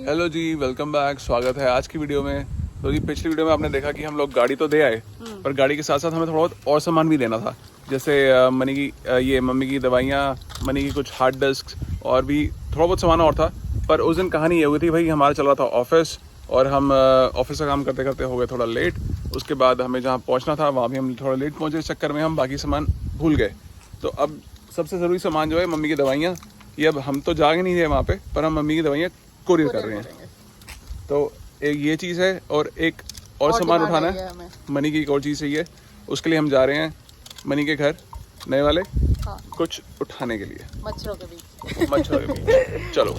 Hello जी, welcome back. स्वागत है आज की वीडियो में। तो जी पिछली वीडियो में आपने देखा कि हम लोग गाड़ी तो दे आए, पर गाड़ी के साथ साथ हमें थोड़ा बहुत और सामान भी देना था। जैसे मनी की ये मम्मी की दवाइयाँ, मनी की कुछ हार्ड डिस्क और भी थोड़ा बहुत सामान और था। पर उस दिन कहानी ये हुई थी भाई, हमारा चल रहा था ऑफिस और हम ऑफिस का काम करते करते हो गए थोड़ा लेट। उसके बाद हमें जहाँ पहुँचना था वहाँ भी हम थोड़ा लेट पहुँचे। इस चक्कर में हम बाकी सामान भूल गए। तो अब सबसे ज़रूरी सामान जो है मम्मी की दवाइयाँ, ये अब हम तो जाके नहीं थे वहाँ पे, पर हम मम्मी की दवाइयाँ कोरियर कर रहे हैं। तो एक ये चीज़ है और एक और सामान उठाना है। मनी की एक और चीज़ चाहिए, उसके लिए हम जा रहे हैं मनी के घर नए वाले। हाँ। कुछ उठाने के लिए मच्छरों के बीच। मच्छरों के बीच। चलो।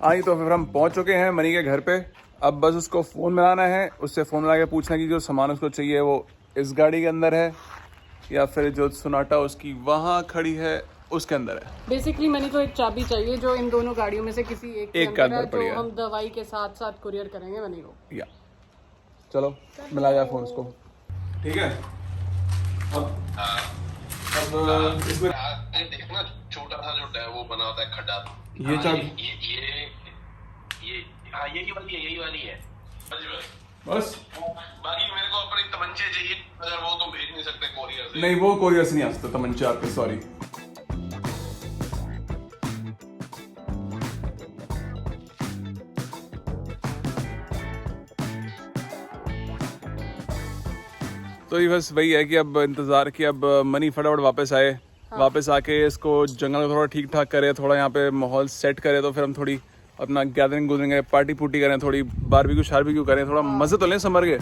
आई तो फिर हम पहुंच चुके हैं मनी के घर पे। अब बस उसको फ़ोन मिलाना है, उससे फ़ोन मिला के पूछना कि जो सामान उसको चाहिए वो इस गाड़ी के अंदर है या फिर जो सोनाटा उसकी वहाँ खड़ी है उसके अंदर है। बेसिकली मैंने को एक चाबी चाहिए जो इन दोनों गाड़ियों में से किसी एक के अंदर है, जो हम दवाई के साथ साथ कुरियर करेंगे मनी को। या चलो मिला जाए फ़ोन उसको। ठीक है। अब इसमें देखना छोटा सा जो वो बना होता है खड्डा, ये चाबी ये हाँ यही वाली है। बस। बाकी मेरे को अपने तमंचे चाहिए, अगर वो तुम भेज नहीं सकते कोरियर से। नहीं, वो कोरियर से नहीं आ सकता तमंचा आपके, सॉरी। तो ये बस वही है कि अब इंतज़ार कि अब मनी फटाफट वापस आए। हाँ। वापस आके इसको जंगल को थोड़ा ठीक ठाक करे, थोड़ा यहाँ पे माहौल सेट करे, तो फिर हम थोड़ी अपना गैदरिंग गुजरेंगे, पार्टी पुर्टी करें, थोड़ी बारबेक्यू शारबेक्यू करें, थोड़ा मज़े तो लें समर के।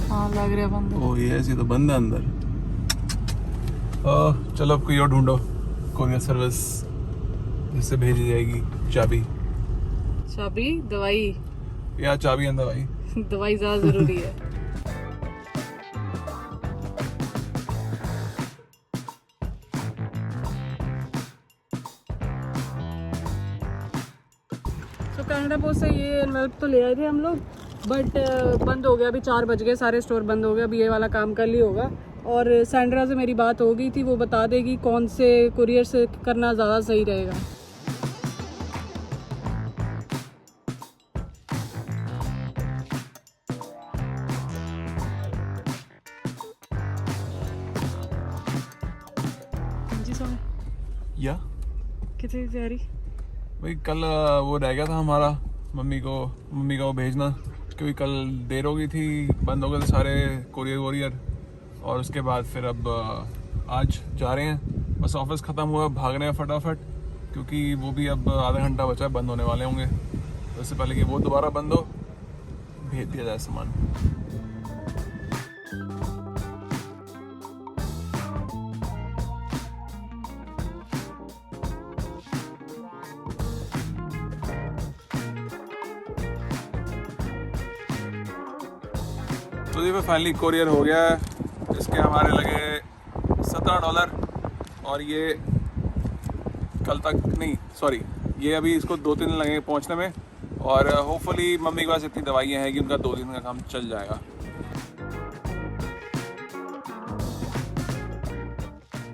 हाँ लग रहा है बंद। ओह यस, ये तो बंद है अंदर। चलो अब कोई और ढूंढो, कोरियर सर्विस जिससे भेजी जाएगी चाबी। चाबी दवाई या चाबी अंदर भाई। दवाई ज्यादा जरूरी है। तो कनाडा पोस्ट से ये एनवेलप तो ले आए थे हम लोग, बट बंद हो गया। अभी 4 बज गए, सारे स्टोर बंद हो गए। अभी ये वाला काम कल ही होगा। और सैंड्रा से मेरी बात हो गई थी, वो बता देगी कौन से कुरियर से करना ज़्यादा सही रहेगा। जी सोने या कितनी तैयारी? भाई कल वो रह गया था हमारा मम्मी का वो भेजना, क्योंकि कल देर हो गई थी, बंद हो गए थे सारे कोरियर। और उसके बाद फिर अब आज जा रहे हैं। बस ऑफिस ख़त्म हुआ, भाग रहे हैं फटाफट, क्योंकि वो भी अब आधा घंटा बचा है, बंद होने वाले होंगे। तो इससे पहले कि वो दोबारा बंद हो, भेज दिया जाए सामान। तो ये फाइनली कोरियर हो गया है। इसके हमारे लगे $17 और ये कल तक नहीं, सॉरी, ये अभी इसको 2-3 दिन लगेंगे पहुंचने में। और होपफुली मम्मी के पास इतनी दवाइयाँ हैं कि उनका 2 दिन का काम चल जाएगा।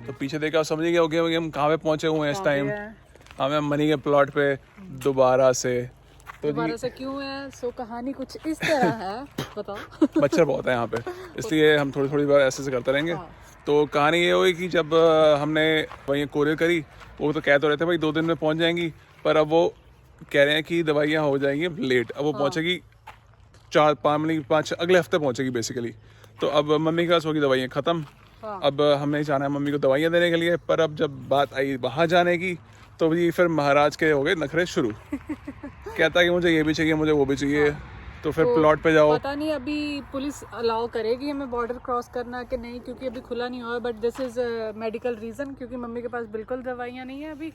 तो पीछे देखा समझ गया होगा कि हम कहाँ पे पहुंचे हुए हैं इस टाइम। हमें मनी के प्लॉट पे दोबारा से। तो दोबारा से क्यों है? सो कहानी कुछ इस तरह है, बताओ। मच्छर बहुत है यहाँ पे, इसलिए हम थोड़ी बार ऐसे करते रहेंगे। हाँ। तो कहानी ये हुई कि जब हमने वही कोरियर करी, वो तो कह तो रहे थे भाई 2 दिन में पहुँच जाएंगी, पर अब वो कह रहे हैं कि दवाइयाँ हो जाएंगी लेट। अब वो पहुँचेगी 4-5 अगले हफ्ते पहुँचेगी बेसिकली। तो अब मम्मी के पास होगी दवाइयाँ ख़त्म। हाँ। अब हमने जाना है मम्मी को दवाइयाँ देने के लिए, पर अब जब बात आई वहाँ जाने की, तो भी फिर महाराज के हो गए नखरे शुरू। कहता है कि मुझे ये भी चाहिए, मुझे वो भी चाहिए। तो फिर प्लॉट पे जाओ। पता नहीं अभी पुलिस अलाउ करेगी हमें बॉर्डर क्रॉस करना कि नहीं, क्योंकि अभी खुला नहीं हुआ है। But this is medical reason, क्योंकि मम्मी के पास बिल्कुल दवाइयाँ नहीं है अभी,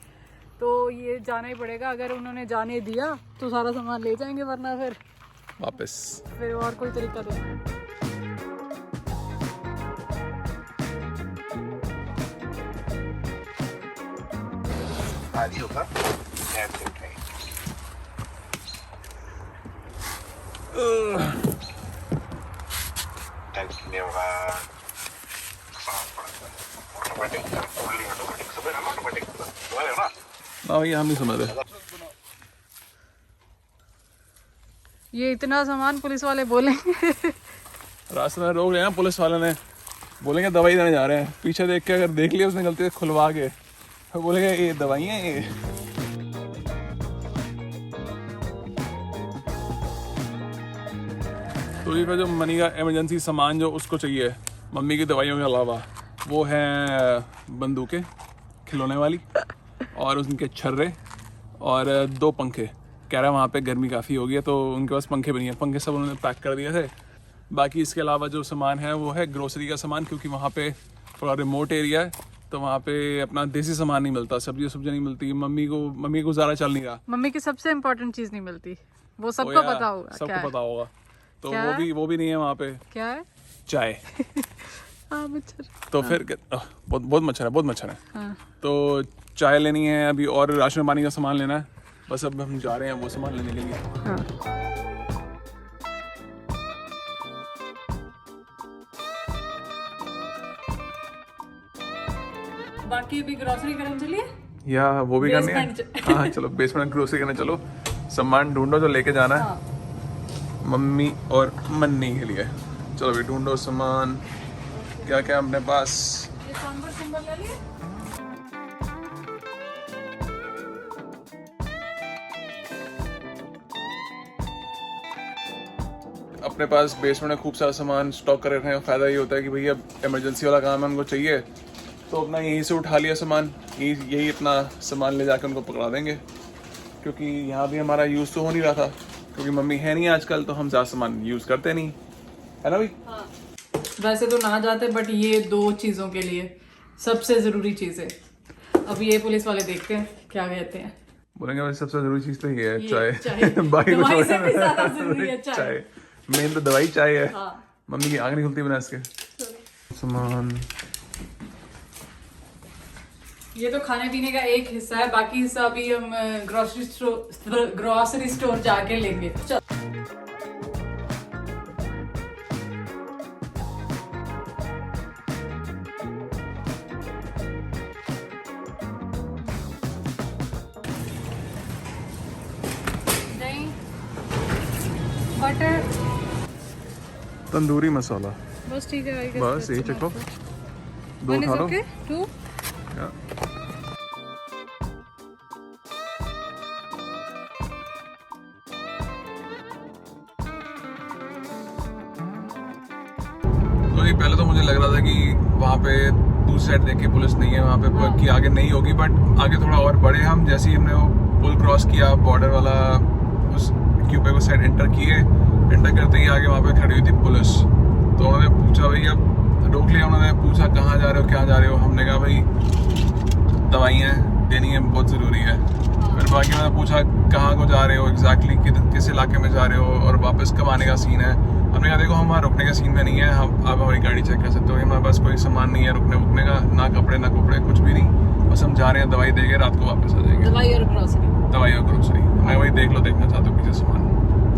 तो ये जाना ही पड़ेगा। अगर उन्होंने जाने दिया तो सारा सामान ले जाएंगे, वरना फिर वापस। फिर और कोई तरीका दे। आदि होगा ना भैया हम नहीं समझ रहे। ये इतना सामान पुलिस वाले बोलेंगे। रास्ते में रोक लिया पुलिस वाले ने, बोलेंगे दवाई देने जा रहे हैं। पीछे देख के अगर देख लिया उसने गलती से खुलवा के, तो बोलेंगे ये दवाइयाँ ये। तो ये जो मनी का इमरजेंसी सामान जो उसको चाहिए मम्मी की दवाइयों के अलावा, वो है बंदूकें खिलौने वाली और उनके छर्रे और 2 पंखे। कह रहा है वहाँ पे गर्मी काफ़ी हो गई है तो उनके पास पंखे भी नहीं है, पंखे सब उन्होंने पैक कर दिए थे। बाकी इसके अलावा जो सामान है वो है ग्रोसरी का सामान, क्योंकि वहाँ पे थोड़ा रिमोट एरिया है तो वहाँ पे अपना देसी सामान नहीं मिलता, सब्जी नहीं मिलती। मम्मी को गुजारा चल नहीं रहा। मम्मी की सबसे इम्पोर्टेंट चीज नहीं मिलती, वो सबको पता होगा। सबको पता होगा तो क्या वो भी नहीं है वहाँ पे। क्या है? चाय। हाँ मच्छर। तो फिर बहुत मच्छर है। हाँ। तो चाय लेनी है अभी और राशन पानी का सामान लेना है। बस अब हम जा रहे हैं वो सामान लेने के लिए। हाँ। बाकी अभी ग्रोसरी करने चलिए या वो भी करनी है। Basement हाँ चलो बेसमेंट ग्रोसरी करने चलो। सामान ढूंढो जो लेके जाना है। हाँ। मम्मी और मन्नी के लिए। चलो भी ढूंढो सामान, क्या क्या अपने पास। ये सांभर सिंबल ले लिए। अपने पास बेसमेंट में खूब सारा सामान स्टॉक कर रखने का फायदा ये होता है कि भैया इमरजेंसी वाला काम है उनको चाहिए तो अपना यहीं से उठा लिया सामान, यही अपना सामान ले जाकर उनको पकड़ा देंगे। क्योंकि यहाँ भी हमारा यूज़ तो हो नहीं रहा था क्योंकि मम्मी है नहीं आजकल, तो हम ज़्यादा सामान यूज़ करते नहीं, है ना भाई? हाँ। वैसे तो ना जाते बट ये 2 चीज़ों के लिए सबसे ज़रूरी चीज़ है। अब ये पुलिस वाले देखते हैं क्या कहते हैं। बोलेंगे भाई सबसे ज़रूरी चीज़ तो ये है ये चाय। चाय। बाकी दवाई कुछ से भी ज़्यादा ज़रूरी है चाय। मेन तो दवाई चाय है। हाँ। मम्मी की आँख नहीं खुलती बिना इसके। सामान ये तो खाने पीने का एक हिस्सा है, बाकी हिस्सा अभी हम ग्रोसरी स्टोर जाके लेंगे। चल। दही, बटर, तंदूरी मसाला, बस ठीक है। बस यही चखो, 2 खा लो। 2 या। तो ये पहले तो मुझे लग रहा था कि वहाँ पे दूसरी साइड देख के पुलिस नहीं है वहाँ पे कि आगे नहीं होगी, बट आगे थोड़ा और बढ़े हम, जैसे ही हमने वो पुल क्रॉस किया बॉर्डर वाला उस क्यूबे को साइड एंटर किए, एंटर करते ही आगे वहाँ पे खड़ी हुई थी पुलिस। तो उन्होंने पूछा भाई, अब रोक लिया, उन्होंने पूछा कहाँ जा रहे हो, क्या जा रहे हो। हमने कहा भाई दवाइयाँ देनी है, बहुत ज़रूरी है। फिर बाकी उन्होंने पूछा कहाँ को जा रहे हो एग्जैक्टली, किस इलाके में जा रहे हो और वापस कब आने का सीन है। हमने कहा देखो हम वहाँ रुकने का सीन में नहीं है, हम आप हमारी गाड़ी चेक कर सकते हो, हमारे पास कोई सामान नहीं है रुकने का, ना कपड़े ना कुछ भी नहीं, बस हम जा रहे हैं दवाई देंगे, रात को वापस आ जाएंगे। दवाई और ग्रोसरी। मैं वही देख लो, देखना चाहते हो पीछे सामान।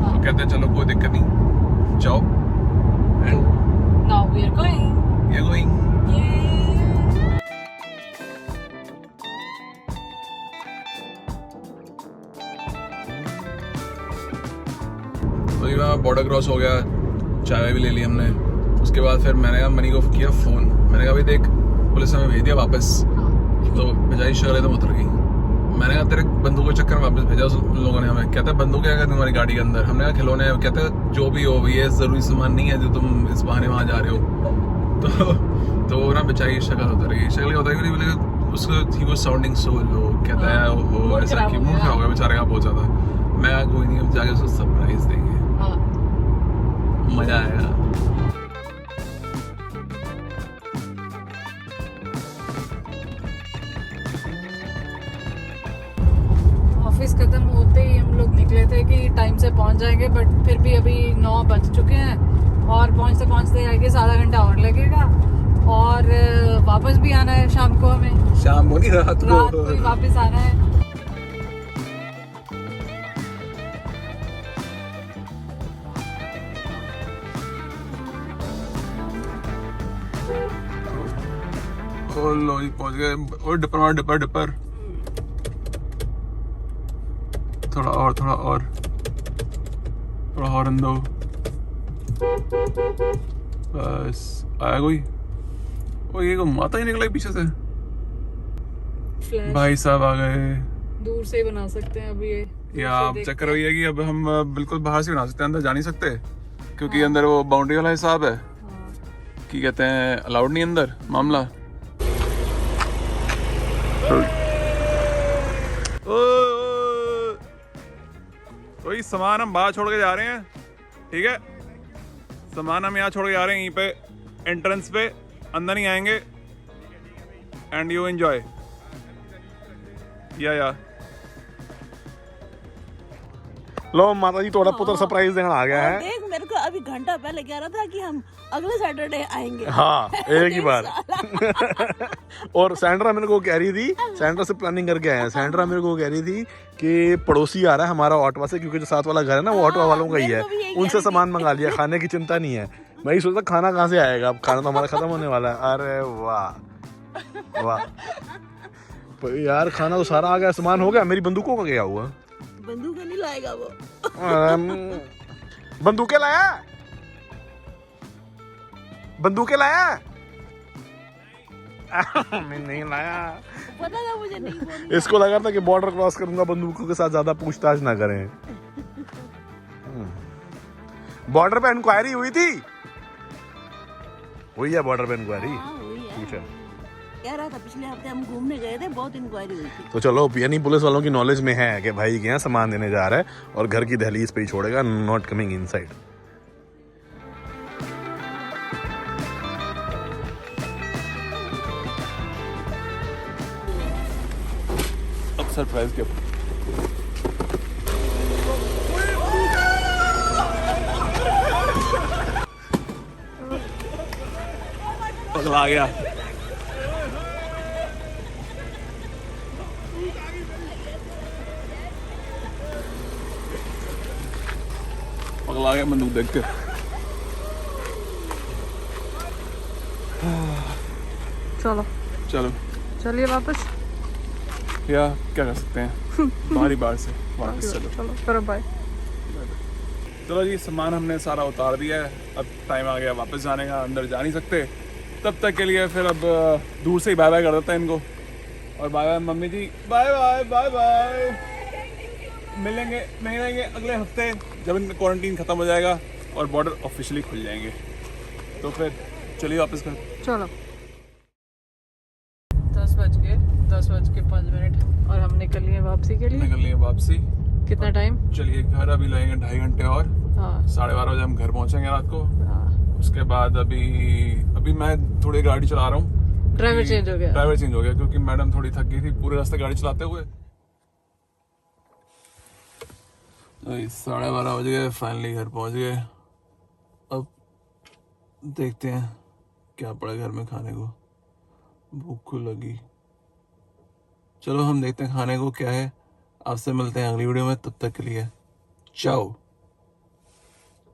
तो कहते हैं चलो कोई दिक्कत नहीं, जाओ। And Now we are going. तो ये बॉर्डर क्रॉस हो गया, चाय भी ले ली हमने। उसके बाद फिर मैंने कहा मनी को किया फ़ोन, मैंने कहा भाई देख पुलिस ने हमें भेज दिया वापस, तो बजाई शोर तो उतर गई। मैंने कहा तेरे बंदूक के चक्कर में वापस भेजा उन लोगों ने हमें। कहते हैं बंदूक है तुम्हारी गाड़ी के अंदर। हमने कहा खिलौने हैं। कहते हैं जो भी हो ये ज़रूरी सामान नहीं है जो तुम इस बहाने वहाँ जा रहे हो। तो वो ना बेचारी शक्ल उतर गई, शक्ल उतर गई, बोले उसको ही वो साउंडिंग सो लो, कहता है वो ऐसा कि मुँह खराब हो गया बेचारे का बहुत ज़्यादा। मैं कोई नहीं, अब जाके उसको सरप्राइज देंगे, मज़ा आएगा। ऑफिस खत्म होते ही हम लोग निकले थे कि टाइम से पहुंच जाएंगे, बट फिर भी अभी 9 बज चुके हैं और पहुंचते पहुंचते आगे आधा घंटा और लगेगा और वापस भी आना है शाम को हमें। शाम को नहीं, रात को ही वापस आना है। लो जी पहुंच गए। और डिपर डिपर डिपर, थोड़ा और थोड़ा और थोड़ा हॉर्न दो, बस आया कोई। ओ ये को माता ही निकला पीछे से। फ्लैश भाई साहब आ गए। दूर से ही बना सकते हैं अभी ये आप चक्कर वही है कि अब हम बिल्कुल बाहर से बना सकते हैं, अंदर जा नहीं सकते क्योंकि अंदर वो बाउंड्री वाला हिसाब है कि कहते हैं अलाउड नहीं अंदर मामला। कोई सामान हम बाहर छोड़ के जा रहे हैं, ठीक है? सामान हम यहाँ छोड़ के जा रहे हैं, यहीं पे एंट्रेंस पे, अंदर नहीं आएंगे। एंड यू एंजॉय या लो माता जी थोड़ा पुत्र सरप्राइज देना आ गया है। देख मेरे को अभी घंटा पहले कह रहा था कि हम अगले सैटरडे आएंगे। हाँ एक ही बार। और सैंड्रा मेरे को कह रही थी, सैंड्रा से प्लानिंग करके आए हैं, सैंड्रा मेरे को कह रही थी कि पड़ोसी आ रहा है हमारा ऑटवा से, क्योंकि जो साथ वाला घर है ना वो ऑटवा वालों का ही है, उनसे सामान मंगा लिया, खाने की चिंता नहीं है। मैं ही सोचता खाना कहाँ से आएगा, अब खाना तो हमारा खत्म होने वाला है। अरे वाह वाह यार, खाना तो सारा आ गया, सामान हो गया। मेरी बंदूकों का क्या हुआ? बंदूक नहीं लाएगा वो। बंदूकें लाया, बंदूकें लाया। नहीं लाया, पता था मुझे नहीं बोली। इसको लगा था कि बॉर्डर क्रॉस करूंगा बंदूकों के साथ, ज्यादा पूछताछ ना करें। बॉर्डर पे इंक्वायरी हुई थी, हुई है बॉर्डर पे इंक्वायरी? पूछा, कह रहा था पिछले हफ्ते हम घूमने गए थे, बहुत इंक्वायरी हुई थी। तो चलो यानी पुलिस वालों की नॉलेज में है कि भाई के यहाँ सामान देने जा रहा है और घर की दहलीज पे ही छोड़ेगा, नॉट कमिंग इनसाइड। अब सरप्राइज के पगला आ गया। पगला गया बंदूक देख के। चलो चलो चलिए वापस। या क्या कर सकते हैं, बाहरी बाहर से वापस चलो। चलो करो बाय। चलो जी, सामान हमने सारा उतार दिया है, अब टाइम आ गया वापस जाने का, अंदर जा नहीं सकते। तब तक के लिए फिर अब दूर से ही बाय बाय कर देते हैं इनको। और बाय बाय मम्मी जी, बाय बाय बाय बाय। मिलेंगे अगले हफ्ते जब इनका क्वारंटीन खत्म हो जाएगा और बॉर्डर ऑफिशियली खुल जाएंगे। तो फिर चलिए वापस घर। चलो 10 बज के 5 मिनट और हम निकल लिए वापसी के लिए। निकल लिए वापसी। कितना टाइम? चलिए घर अभी लगेंगे 2.5 घंटे और। हाँ 12:30 बजे हम घर पहुंचेंगे रात को। हाँ। उसके बाद अभी मैं थोड़ी गाड़ी चला रहा हूँ, ड्राइवर चेंज हो गया क्योंकि मैडम थोड़ी थक गई थी पूरे रास्ते गाड़ी चलाते हुए। 12:30 बज गए, फाइनली घर पहुंच गए। अब देखते हैं क्या पड़े घर में खाने को, भूख लगी। चलो हम देखते हैं खाने को क्या है। आपसे मिलते हैं अगली वीडियो में, तब तक के लिए चाओ।